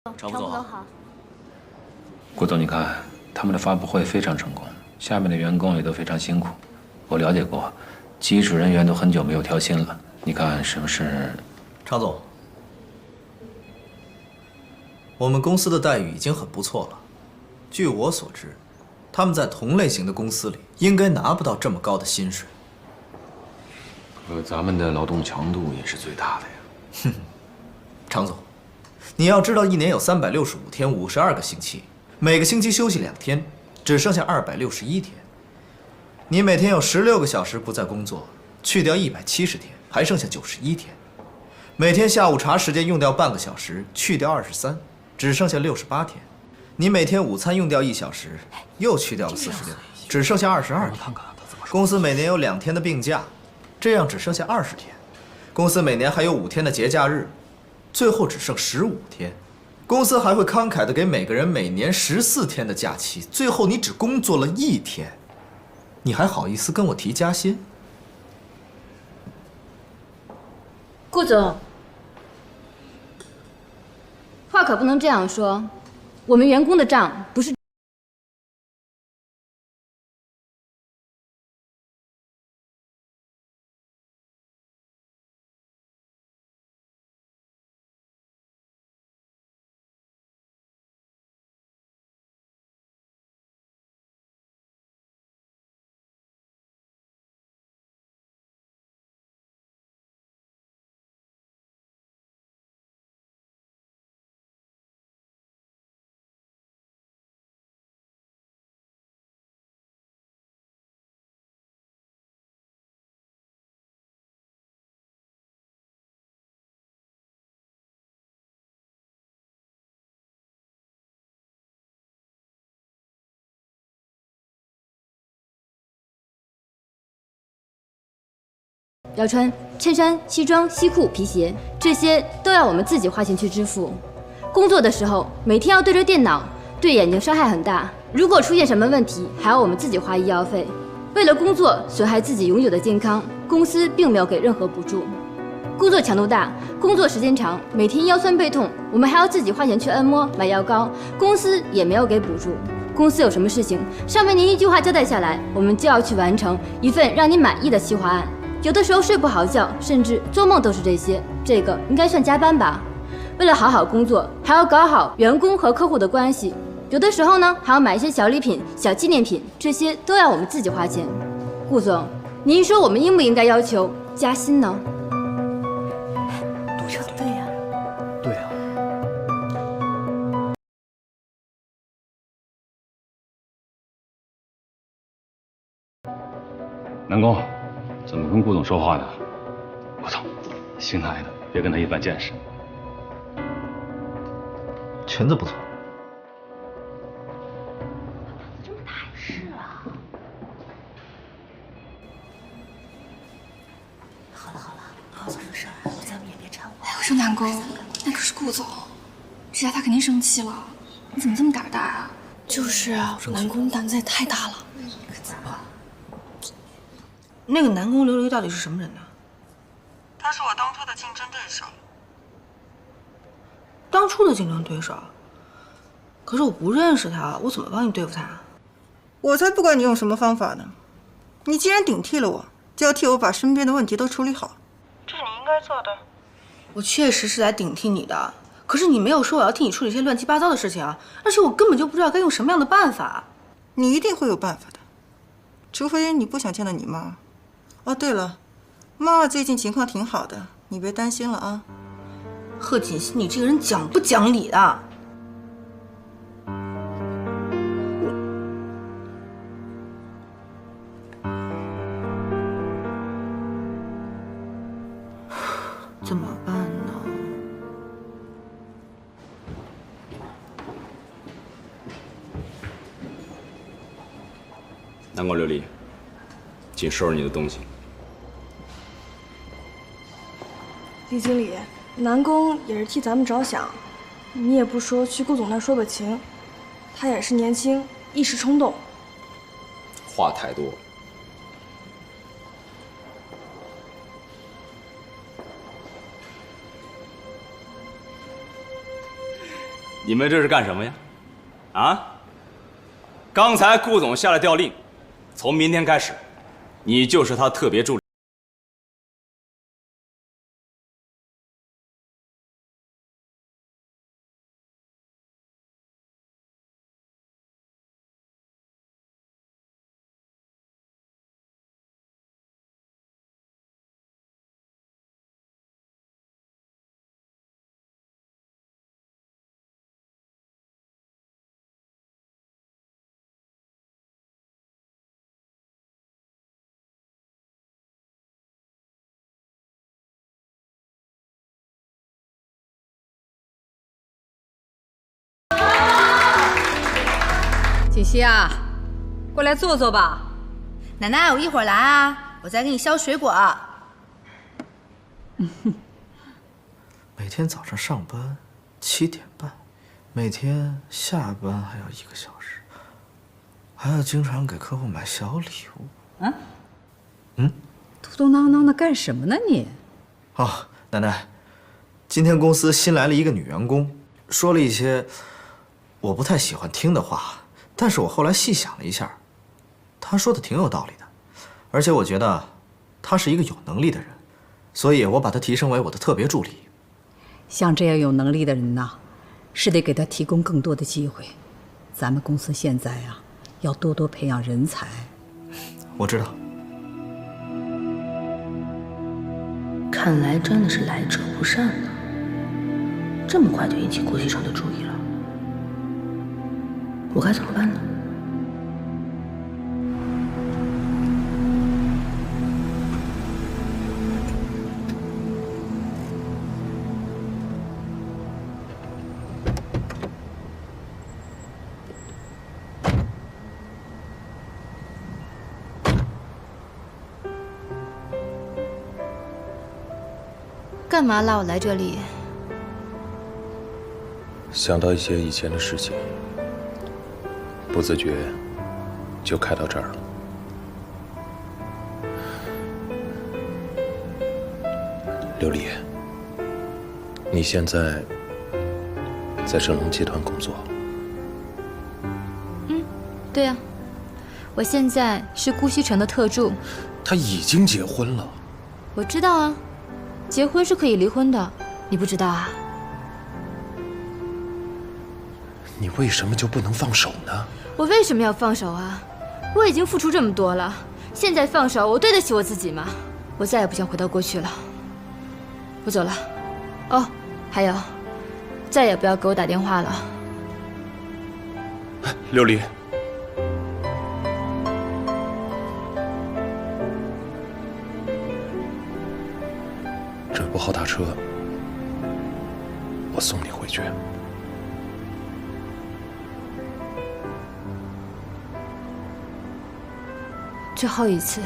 常副总好。顾总，你看他们的发布会非常成功，下面的员工也都非常辛苦。我了解过，基础人员都很久没有调薪了。你看是不是？常总，我们公司的待遇已经很不错了。据我所知，他们在同类型的公司里应该拿不到这么高的薪水。咱们的劳动强度也是最大的呀。哼，常总，你要知道，一年有365天，52个星期，每个星期休息2天，只剩下261天。你每天有16个小时不在工作，去掉170天，还剩下91天。每天下午茶时间用掉半个小时，去掉23，只剩下68天。你每天午餐用掉1小时，又去掉了46，只剩下22天。公司每年有2天的病假，这样只剩下20天。公司每年还有5天的节假日，最后只剩15天。公司还会慷慨地给每个人每年14天的假期，最后你只工作了1天，你还好意思跟我提加薪？顾总，话可不能这样说，我们员工的账不是。姚川，衬衫、西装、西裤、皮鞋，这些都要我们自己花钱去支付。工作的时候，每天要对着电脑，对眼睛伤害很大。如果出现什么问题，还要我们自己花医药费。为了工作损害自己永久的健康，公司并没有给任何补助。工作强度大，工作时间长，每天腰酸背痛，我们还要自己花钱去按摩、买药膏，公司也没有给补助。公司有什么事情，上面您一句话交代下来，我们就要去完成一份让你满意的企划案。有的时候睡不好觉，甚至做梦都是这些，这个应该算加班吧？为了好好工作，还要搞好员工和客户的关系，有的时候呢还要买一些小礼品、小纪念品，这些都要我们自己花钱。顾总，您说我们应不应该要求加薪呢？说的对呀。对啊。南宫，怎么跟顾总说话呢？顾总，新来的，别跟他一般见识。裙子不错。这么大事啊！好了，好好的事儿，咱们也别掺和。哎，我说南宫，那可是顾总，这下他肯定生气了。你怎么这么胆大啊？就是啊，南宫胆子也太大了。可怎么？那个南宫琉璃到底是什么人呢？他是我当初的竞争对手。当初的竞争对手？可是我不认识他，我怎么帮你对付他？我才不管你用什么方法呢！你既然顶替了我，就要替我把身边的问题都处理好，这是你应该做的。我确实是来顶替你的，可是你没有说我要替你处理一些乱七八糟的事情啊，而且我根本就不知道该用什么样的办法。你一定会有办法的，除非你不想见到你妈。哦，对了，妈妈最近情况挺好的，你别担心了啊。贺锦熙，你这个人讲不讲理的？怎么办呢？南宫琉璃，请收拾你的东西。李经理，南宫也是替咱们着想，你也不说去顾总那说个情，他也是年轻，一时冲动。话太多。你们这是干什么呀？啊？刚才顾总下了调令，从明天开始，你就是他特别助理。锦溪啊，过来坐坐吧。奶奶，我一会儿来啊，我再给你削水果。每天早上上班7点半，每天下班还要1个小时，还要经常给客户买小礼物。嘟嘟囔囔的干什么呢你？哦，奶奶，今天公司新来了一个女员工，说了一些我不太喜欢听的话。但是我后来细想了一下，他说的挺有道理的，而且我觉得他是一个有能力的人，所以我把他提升为我的特别助理。像这样有能力的人呐，是得给他提供更多的机会。咱们公司现在啊，要多多培养人才。我知道。看来真的是来者不善呢，这么快就引起顾西城的注意了。我该怎么办呢？干嘛拉我来这里？想到一些以前的事情，不自觉就开到这儿了。琉璃，你现在在盛隆集团工作？对呀，我现在是顾西城的特助。他已经结婚了。我知道啊，结婚是可以离婚的，你不知道啊？你为什么就不能放手呢？我为什么要放手啊？我已经付出这么多了，现在放手，我对得起我自己吗？我再也不想回到过去了。我走了。哦，还有，再也不要给我打电话了。琉璃，这不好打车，我送你回去。最后一次。